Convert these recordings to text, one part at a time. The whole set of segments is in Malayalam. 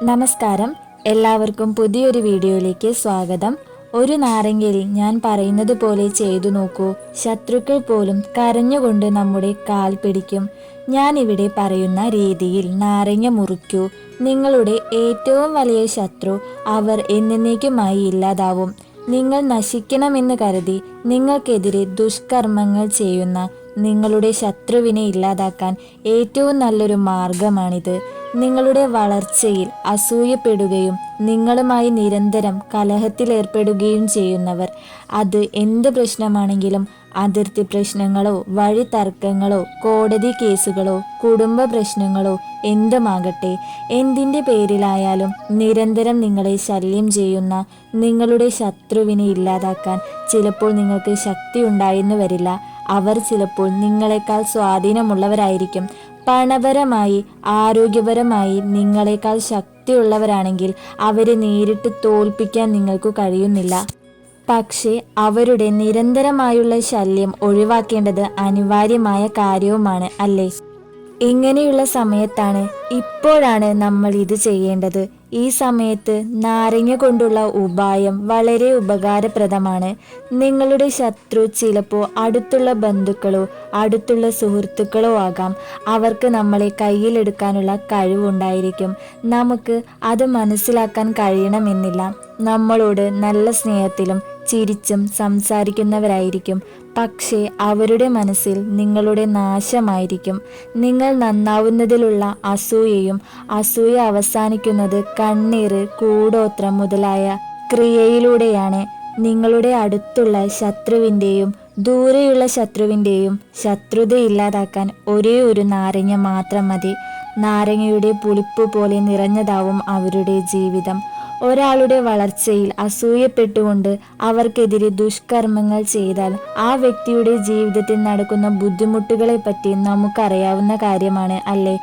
നമസ്കാരം, എല്ലാവർക്കും പുതിയൊരു വീഡിയോയിലേക്ക് സ്വാഗതം. ഒരു നാരങ്ങയിൽ ഞാൻ പറയുന്നത് പോലെ ചെയ്തു നോക്കൂ. ശത്രുക്കൾ പോലും കരഞ്ഞുകൊണ്ട് നമ്മുടെ കാൽ പിടിക്കും. ഞാൻ ഇവിടെ പറയുന്ന രീതിയിൽ നാരങ്ങ മുറിക്കൂ. നിങ്ങളുടെ ഏറ്റവും വലിയ ശത്രു അവർ എന്നേക്കുമായി ഇല്ലാതാവും. നിങ്ങൾ നശിക്കണമെന്ന് കരുതി നിങ്ങൾക്കെതിരെ ദുഷ്കർമ്മങ്ങൾ ചെയ്യുന്ന നിങ്ങളുടെ ശത്രുവിനെ ഇല്ലാതാക്കാൻ ഏറ്റവും നല്ലൊരു മാർഗമാണിത്. നിങ്ങളുടെ വളർച്ചയിൽ അസൂയപ്പെടുകയും നിങ്ങളുമായി നിരന്തരം കലഹത്തിലേർപ്പെടുകയും ചെയ്യുന്നവർ, അത് എന്ത് പ്രശ്നമാണെങ്കിലും അതിർത്തി പ്രശ്നങ്ങളോ വഴി തർക്കങ്ങളോ കോടതി കേസുകളോ കുടുംബ പ്രശ്നങ്ങളോ എന്തുമാകട്ടെ, എന്തിൻ്റെ പേരിലായാലും നിരന്തരം നിങ്ങളെ ശല്യം ചെയ്യുന്ന നിങ്ങളുടെ ശത്രുവിനെ ഇല്ലാതാക്കാൻ ചിലപ്പോൾ നിങ്ങൾക്ക് ശക്തി ഉണ്ടായെന്ന് വരില്ല. അവർ ചിലപ്പോൾ നിങ്ങളെക്കാൾ സ്വാധീനമുള്ളവരായിരിക്കും. പണപരമായി ആരോഗ്യപരമായി നിങ്ങളെക്കാൾ ശക്തിയുള്ളവരാണെങ്കിൽ അവരെ നേരിട്ട് തോൽപ്പിക്കാൻ നിങ്ങൾക്ക് കഴിയുന്നില്ല. പക്ഷേ അവരുടെ നിരന്തരമായുള്ള ശല്യം ഒഴിവാക്കേണ്ടത് അനിവാര്യമായ കാര്യവുമാണ്, അല്ലേ? ഇങ്ങനെയുള്ള സമയത്താണ് ഇപ്പോഴാണ് നമ്മൾ ഇത് ചെയ്യേണ്ടത്. ഈ സമയത്ത് നാരങ്ങ കൊണ്ടുള്ള ഉപായം വളരെ ഉപകാരപ്രദമാണ്. നിങ്ങളുടെ ശത്രു ചിലപ്പോൾ അടുത്തുള്ള ബന്ധുക്കളോ അടുത്തുള്ള സുഹൃത്തുക്കളോ ആകാം. അവർക്ക് നമ്മളെ കയ്യിലെടുക്കാനുള്ള കഴിവുണ്ടായിരിക്കും. നമുക്ക് അത് മനസ്സിലാക്കാൻ കഴിയണമെന്നില്ല. നമ്മളോട് നല്ല സ്നേഹത്തിലും ചിരിച്ചും സംസാരിക്കുന്നവരായിരിക്കും. പക്ഷേ അവരുടെ മനസ്സിൽ നിങ്ങളുടെ നാശമായിരിക്കും. നിങ്ങൾ നന്നാവുന്നതിലുള്ള അസൂയയും അസൂയ അവസാനിക്കുന്നത് കണ്ണീർ, കൂടോത്രം മുതലായ ക്രിയയിലൂടെയാണ്. നിങ്ങളുടെ അടുത്തുള്ള ശത്രുവിൻ്റെയും ദൂരെയുള്ള ശത്രുവിൻ്റെയും ശത്രുത ഇല്ലാതാക്കാൻ ഒരേ ഒരു നാരങ്ങ മാത്രം മതി. നാരങ്ങയുടെ പുളിപ്പ് പോലെ നിറഞ്ഞതാവും അവരുടെ ജീവിതം. ഒരാളുടെ വളർച്ചയിൽ അസൂയപ്പെട്ടുകൊണ്ട് അവർക്കെതിരെ ദുഷ്കർമ്മങ്ങൾ ചെയ്താൽ ആ വ്യക്തിയുടെ ജീവിതത്തിൽ നടക്കുന്ന ബുദ്ധിമുട്ടുകളെപ്പറ്റി നമുക്കറിയാവുന്ന കാര്യമാണ്, അല്ലേ?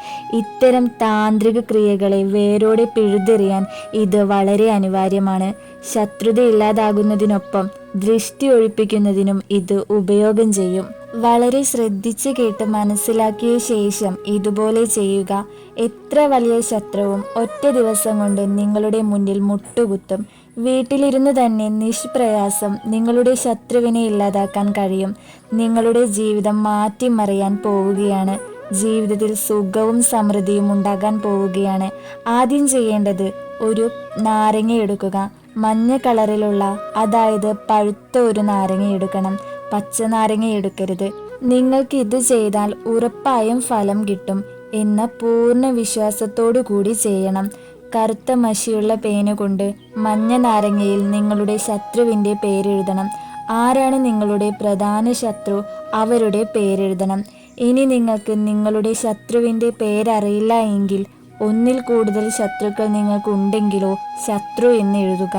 ഇത്തരം താന്ത്രിക ക്രിയകളെ വേരോടെ പിഴുതെറിയാൻ ഇത് വളരെ അനിവാര്യമാണ്. ശത്രുത ഇല്ലാതാകുന്നതിനൊപ്പം ദൃഷ്ടി ഒഴിപ്പിക്കുന്നതിനും ഇത് ഉപയോഗം ചെയ്യും. വളരെ ശ്രദ്ധിച്ച് കേട്ട് മനസ്സിലാക്കിയ ശേഷം ഇതുപോലെ ചെയ്യുക. എത്ര വലിയ ശത്രുവും ഒറ്റ ദിവസം കൊണ്ട് നിങ്ങളുടെ മുന്നിൽ മുട്ടുകുത്തും. വീട്ടിലിരുന്ന് തന്നെ നിഷ്പ്രയാസം നിങ്ങളുടെ ശത്രുവിനെ ഇല്ലാതാക്കാൻ കഴിയും. നിങ്ങളുടെ ജീവിതം മാറ്റിമറിയാൻ പോവുകയാണ്. ജീവിതത്തിൽ സുഖവും സമൃദ്ധിയും ഉണ്ടാകാൻ പോവുകയാണ്. ആദ്യം ചെയ്യേണ്ടത് ഒരു നാരങ്ങ എടുക്കുക. മഞ്ഞ കളറിലുള്ള, അതായത് പഴുത്ത ഒരു നാരങ്ങ എടുക്കണം. പച്ച നാരങ്ങ എടുക്കരുത്. നിങ്ങൾക്ക് ഇത് ചെയ്താൽ ഉറപ്പായും ഫലം കിട്ടും എന്ന പൂർണ്ണ വിശ്വാസത്തോടു കൂടി ചെയ്യണം. കറുത്ത മഷിയുള്ള പേന കൊണ്ട് മഞ്ഞ നാരങ്ങയിൽ നിങ്ങളുടെ ശത്രുവിൻ്റെ പേരെഴുതണം. ആരാണ് നിങ്ങളുടെ പ്രധാന ശത്രു, അവരുടെ പേരെഴുതണം. ഇനി നിങ്ങൾക്ക് നിങ്ങളുടെ ശത്രുവിൻ്റെ പേരറിയില്ല എങ്കിൽ ഒന്നിൽ കൂടുതൽ ശത്രുക്കൾ നിങ്ങൾക്കുണ്ടെങ്കിലോ ശത്രു എന്ന് എഴുതുക.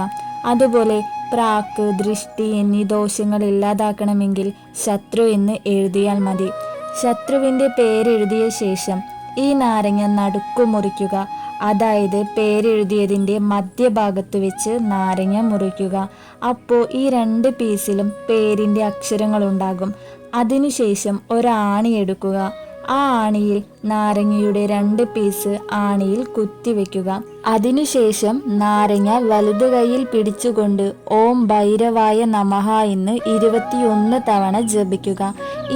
അതുപോലെ പ്രാക്ക്, ദൃഷ്ടി എന്നീ ദോഷങ്ങൾ ഇല്ലാതാക്കണമെങ്കിൽ ശത്രു എന്ന് എഴുതിയാൽ മതി. ശത്രുവിൻ്റെ പേരെഴുതിയ ശേഷം ഈ നാരങ്ങ നടുക്കു മുറിക്കുക. അതായത് പേരെഴുതിയതിൻ്റെ മധ്യഭാഗത്ത് വെച്ച് നാരങ്ങ മുറിക്കുക. അപ്പോൾ ഈ രണ്ട് പീസിലും പേരിൻ്റെ അക്ഷരങ്ങളുണ്ടാകും. അതിനുശേഷം ഒരാണി എടുക്കുക. ആ ആണിയിൽ നാരങ്ങയുടെ 2 പീസ് ആണിയിൽ കുത്തിവെക്കുക. അതിനുശേഷം നാരങ്ങ വലതു കൈയിൽ പിടിച്ചുകൊണ്ട് ഓം ഭൈരവായ നമഃ എന്ന് 21 തവണ ജപിക്കുക.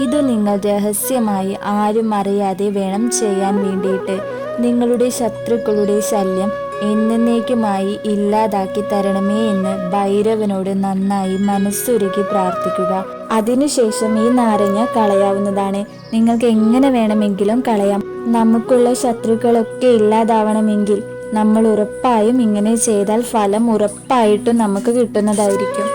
ഇത് നിങ്ങൾ രഹസ്യമായി ആരും അറിയാതെ വേണം ചെയ്യാൻ വേണ്ടിയിട്ട്. നിങ്ങളുടെ ശത്രുക്കളുടെ ശല്യം എന്നേക്കുമായി ഇല്ലാതാക്കി തരണമേ എന്ന് ഭൈരവനോട് നന്നായി മനസ്സുരുക്കി പ്രാർത്ഥിക്കുക. അതിനുശേഷം ഈ നാരങ്ങ കളയാവുന്നതാണ്. നിങ്ങൾക്ക് എങ്ങനെ വേണമെങ്കിലും കളയാം. നമുക്കുള്ള ശത്രുക്കളൊക്കെ ഇല്ലാതാവണമെങ്കിൽ നമ്മൾ ഉറപ്പായും ഇങ്ങനെ ചെയ്താൽ ഫലം ഉറപ്പായിട്ടും നമുക്ക് കിട്ടുന്നതായിരിക്കും.